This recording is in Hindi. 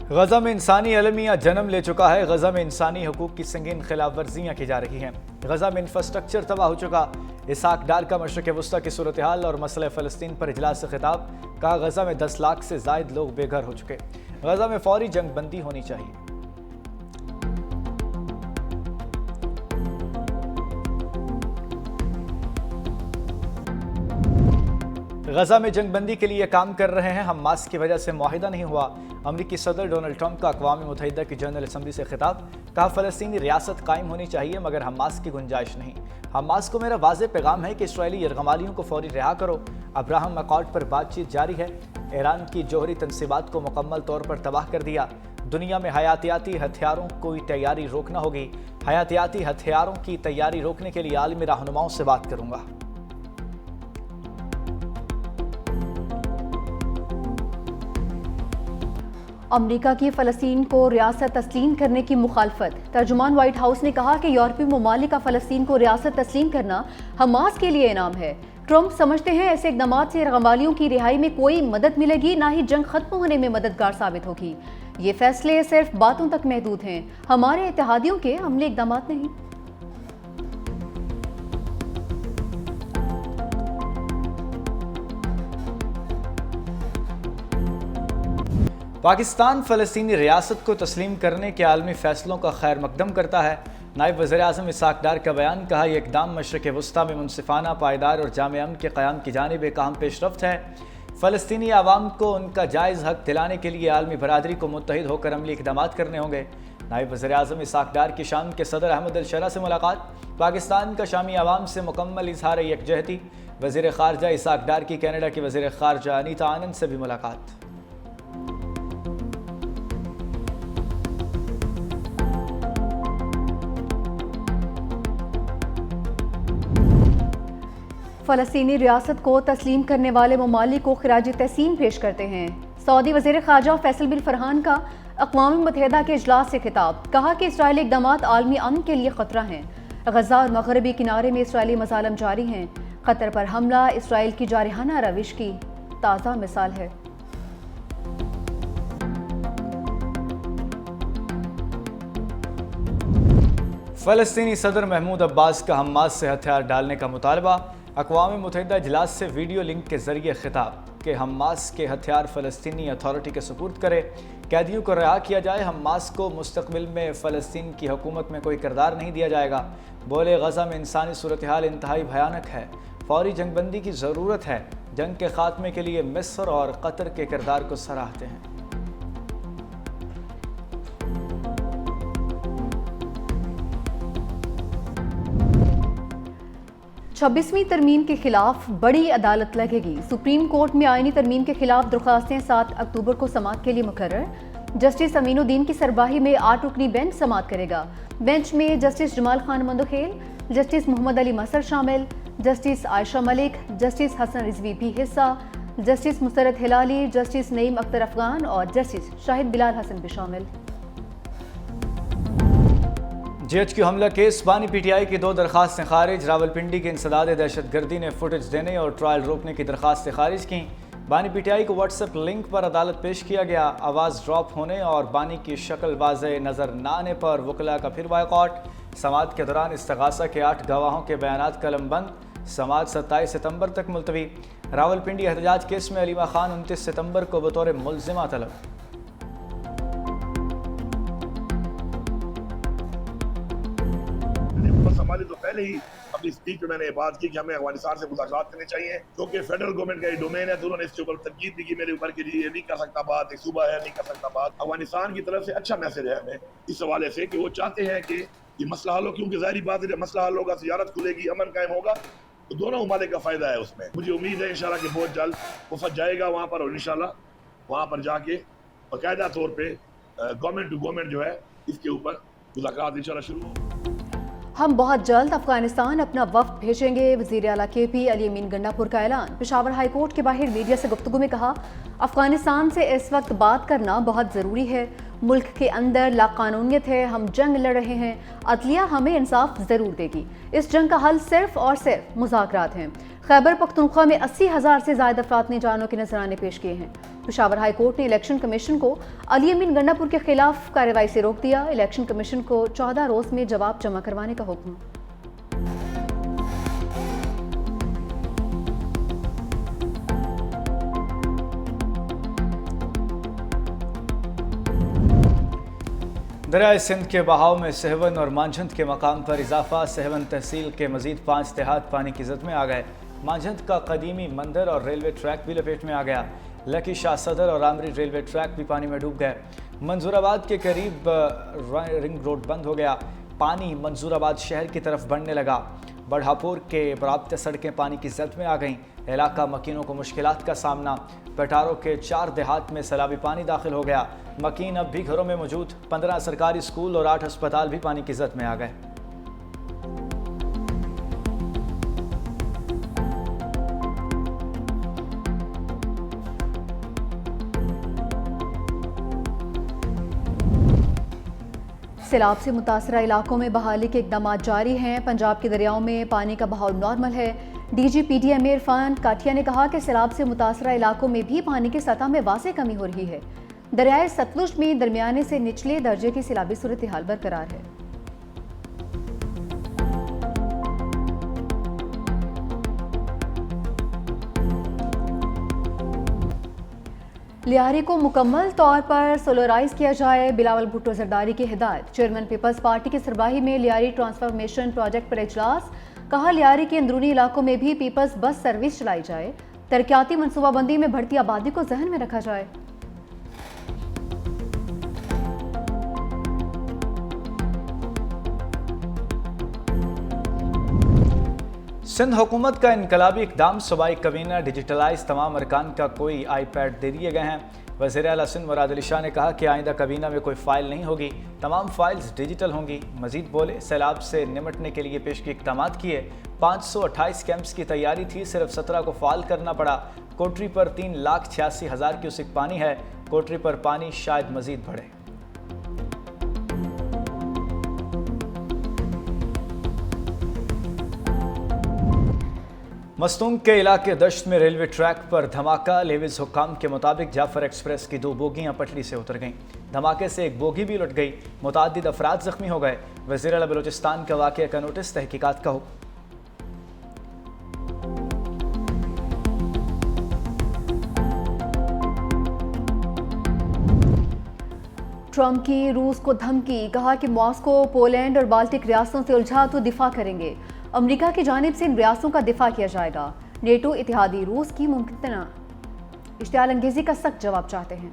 गजा में इंसानी अलमिया जन्म ले चुका है। गजा में इंसानी हकूक की संगीन खिलाफ वर्जियाँ की जा रही हैं। गजा में इंफ्रास्ट्रक्चर तबाह हो चुका। इसहाक डार का मशरक़ वस्ता की सूरत हाल और मसला फ़लस्तीन पर इजलास से खिताब। कहा, गजा में 10 लाख से ज़ायद लोग बेघर हो चुके। गजा में फौरी जंग बंदी होनी चाहिए। गजा में जंगबंदी के लिए काम कर रहे हैं। हमास की वजह से मुआहिदा नहीं हुआ। अमरीकी सदर डोनाल्ड ट्रंप का अक़वाम मुत्तहिदा की जनरल असम्बली से खिताब। कहा, फ़लस्तीनी रियासत कायम होनी चाहिए मगर हमास की गुंजाइश नहीं। हमास को मेरा वाज़े पैगाम है कि इसराइली यरगमालियों को फौरी रिहा करो। अब्राहम अकॉर्ड पर बातचीत जारी है। ईरान की जौहरी तनसीबात को मुकम्मल तौर पर तबाह कर दिया। दुनिया में हयातियाती हथियारों की तैयारी रोकना होगी। हयातियाती हथियारों की तैयारी रोकने के लिए आलमी रहनुमाओं से बात करूँगा। अमेरिका की फ़लस्तीन को रियासत तस्लीम करने की मुखालफत। तर्जुमान व्हाइट हाउस ने कहा कि यूरोपीय ममालिक का फ़लस्तीन को रियासत तस्लीम करना हमास के लिए इनाम है। ट्रंप समझते हैं ऐसे इक़दाम से रगमालियों की रिहाई में कोई मदद मिलेगी, ना ही जंग खत्म होने में मददगार साबित होगी। ये फैसले सिर्फ बातों तक महदूद हैं, हमारे इत्तेहादियों के अमली इक़दाम नहीं। पाकिस्तान फ़लस्तीनी रियासत को तस्लीम करने के आलमी फ़ैसलों का खैर मकदम करता है। नायब वज़ीर-ए-आज़म इसहाक डार का बयान। कहा, यह इक़दाम मशरक़ वस्ता में मुनसिफ़ाना, पायदार और जामे अमन के क़याम की जानिब एक अहम पेशरफ्त है। फ़लस्तीनी आवाम को उनका जायज़ हक़ दिलाने के लिए आलमी बरादरी को मुत्तहिद होकर अमली इक़दाम करने होंगे। नायब वज़ीर-ए-आज़म इसहाक डार की शाम के सदर अहमद अल-शरा से मुलाकात। पाकिस्तान का शामी आवाम से मुकम्मल इज़हार यकजहती। वज़ीर ख़ारजा इसहाक डार की कनाडा की वज़ीर ख़ारजा अनीता आनंद से भी मुलाकात। फ़लस्तीनी रियासत को तस्लीम करने वाले ममालिक को खिराज तहसीन पेश करते हैं। सऊदी वज़ीर ख़ारजा फैसल बिन फ़रहान का अक़वाम मुत्तहिदा के इजलास से खिताब। कहा कि इसराइली इक़दाम आलमी अमन के लिए ख़तरा हैं। गज़ा और मग़रबी किनारे में इसराइली मज़ालिम जारी हैं। कतर पर हमला इसराइल की जारहाना रविश की ताज़ा मिसाल है। फ़लस्तीनी सदर महमूद अब्बास का हमास से हथियार डालने का मुतालबा। अक़वाम मुत्तहिदा इजलास से वीडियो लिंक के ज़रिए खिताब कि हमास के हथियार फ़लस्तीनी अथॉरिटी के सुपुर्द करे। कैदियों को रिहा किया जाए। हमास को मुस्तक़बिल में फ़लस्तीन की हुकूमत में कोई किरदार नहीं दिया जाएगा। बोले, गज़ा में इंसानी सूरत हाल इंतहाई भयानक है। फौरी जंगबंदी की ज़रूरत है। जंग के ख़ात्मे के लिए मिस्र और कतर के किरदार को सराहते हैं। 26वीं तरमीम के खिलाफ बड़ी अदालत लगेगी। सुप्रीम कोर्ट में आईनी तरमीम के खिलाफ दरख्वास्तें 7 अक्टूबर को समाअत के लिए मुकर्रर। जस्टिस अमीनुद्दीन की सरबराही में 8 रुकनी बेंच समाअत करेगा। बेंच में जस्टिस जमाल खान मंदोखेल, जस्टिस मोहम्मद अली मसर शामिल, जस्टिस आयशा मलिक, जस्टिस हसन रिजवी भी हिस्सा, जस्टिस मुसरत हिलाली, जस्टिस नईम अख्तर अफगान और जस्टिस शाहिद बिलाल हसन भी शामिल। JHQ हमला केस। बानी PTI की 2 दरख्वास्तें खारिज। रावलपिंडी के इंसदाद दहशतगर्दी ने फुटेज देने और ट्रायल रोकने की दरख्वास्तें खारिज की। बानी PTI को व्हाट्सएप लिंक पर अदालत पेश किया गया। आवाज़ ड्रॉप होने और बानी की शक्ल वाज़े नज़र न आने पर वकला का फिर बायकॉट। समाअत के दौरान इस्तगासा के 8 गवाहों के बयानात कलमबंद। समाअत 27 सितंबर तक मुलतवी। रावलपिंडी एहतजाज केस में अलीमा खान 29 सितंबर को बतौर मुल्ज़िमा तलब। संभाली तो पहले ही अपनी स्पीच में मैंने ये बात की कि हमें अफगानिस्तान से मुज़ाकरात करने चाहिए, क्योंकि फेडरल गवर्नमेंट का ये डोमेन है। तो उन्होंने इसके ऊपर तनकीद भी की मेरे ऊपर कि ये नहीं कर सकता बात, एक सूबा है नहीं कर सकता बात। अफगानिस्तान की तरफ से अच्छा मैसेज है हमें इस हवाले से कि वो चाहते हैं कि ये मसला हल हो, क्योंकि ज़ाहिरी बात है मसला हल होगा, तिजारत खुलेगी, अमन कायम होगा, तो दोनों ममालिक का फ़ायदा है उसमें। मुझे उम्मीद है इंशाल्लाह कि बहुत जल्द वफद जाएगा वहाँ पर और इंशाल्लाह वहाँ पर जाके बाकायदा तौर पर गवर्नमेंट टू गवर्नमेंट जो है इसके ऊपर मुज़ाकरात इंशाल्लाह शुरू हों। हम बहुत जल्द अफगानिस्तान अपना वफ्द भेजेंगे। वज़ीर आला KP अली अमीन गंडापुर का ऐलान। पेशावर हाई कोर्ट के बाहर मीडिया से गुफ्तगू में कहा, अफगानिस्तान से इस वक्त बात करना बहुत ज़रूरी है। मुल्क के अंदर लाकानूनियत है, हम जंग लड़ रहे हैं, अदलिया हमें इंसाफ ज़रूर देगी। इस जंग का हल सिर्फ और सिर्फ मुज़ाकरात हैं। खैबर पख्तूनख्वा में 80,000 से ज्यादा अफराद ने जानों के नजराने पेश किए हैं। पेशावर हाई कोर्ट ने इलेक्शन कमीशन को अली अमीन गंडापुर के खिलाफ कार्रवाई से रोक दिया। इलेक्शन कमीशन को 14 रोज में जवाब जमा करवाने का हुक्म। दरियाए सिंध के बहाव में सहवन और मांझंद के मकाम पर इजाफा। सहवन तहसील के मजीद 5 देहात पानी की जद में आ गए। मांझंद का कदीमी मंदिर और रेलवे ट्रैक भी लपेट में आ गया। लकी शाह सदर और आमरी रेलवे ट्रैक भी पानी में डूब गए। मंजूराबाद के करीब रिंग रोड बंद हो गया। पानी मंजूराबाद शहर की तरफ बढ़ने लगा। बढ़ापुर के बराबते सड़कें पानी की जद में आ गईं। इलाका मकीनों को मुश्किलात का सामना। पटारों के 4 देहात में सैलाबी पानी दाखिल हो गया। मकीन अब भी घरों में मौजूद। 15 सरकारी स्कूल और 8 अस्पताल भी पानी की जद में आ गए। सैलाब से मुतासरा इलाकों में बहाली के इकदाम जारी हैं। पंजाब के दरियाओं में पानी का बहाव नॉर्मल है। DGPDMA इरफान काठिया ने कहा कि सैलाब से मुतासरा इलाकों में भी पानी की सतह में वाज़ेह कमी हो रही है। दरियाए सतलुज में दरमियाने से निचले दर्जे की सैलाबी सूरत हाल बरकरार है। लियारी को मुकम्मल तौर पर सोलराइज किया जाए, बिलावल भुट्टो जरदारी की हिदायत। चेयरमैन पीपल्स पार्टी की सरबराही में लियारी ट्रांसफॉर्मेशन प्रोजेक्ट पर इजलास। कहा लियारी के अंदरूनी इलाकों में भी पीपल्स बस सर्विस चलाई जाए। तरक्याती मनसूबाबंदी में बढ़ती आबादी को जहन में रखा जाए। सिंध हुकूमत का इनकलाबी इकदाम। सूबाई कबीना डिजिटलाइज तमाम अरकान का कोई iPad दे दिए गए हैं। वज़ीर आला सिंध मुराद अली शाह ने कहा कि आइंदा कबीना में कोई फ़ाइल नहीं होगी, तमाम फाइल्स डिजिटल होंगी। मजीद बोले, सैलाब से निमटने के लिए पेश के इक़दाम किए। 528 कैंप्स की तैयारी थी, सिर्फ 17 को फ़ाल करना पड़ा। कोटरी पर 3,86,000 क्यूसिक पानी है। कोटरी पर पानी शायद मजीद बढ़े। मस्तूम के इलाके दश्त में रेलवे ट्रैक पर धमाका। लेविज हुक्काम के मुताबिक जाफर एक्सप्रेस की 2 बोगियां पटरी से उतर गईं। धमाके से एक बोगी भी लुट गई। मुताद्दिद अफराद जख्मी हो गए। वज़ीर आला बलूचिस्तान का वाक़या का नोटिस, तहकीकात का हुक्म। ट्रंप की रूस को धमकी। कहा कि मॉस्को पोलैंड और बाल्टिक रियासतों से उलझा तो दिफा करेंगे। अमेरिका की जानिब से इन रियासतों का दिफा किया जाएगा। नेटो इत्तेहादी रूस की मुमकिन इश्तियाल अंगेजी का सख्त जवाब चाहते हैं।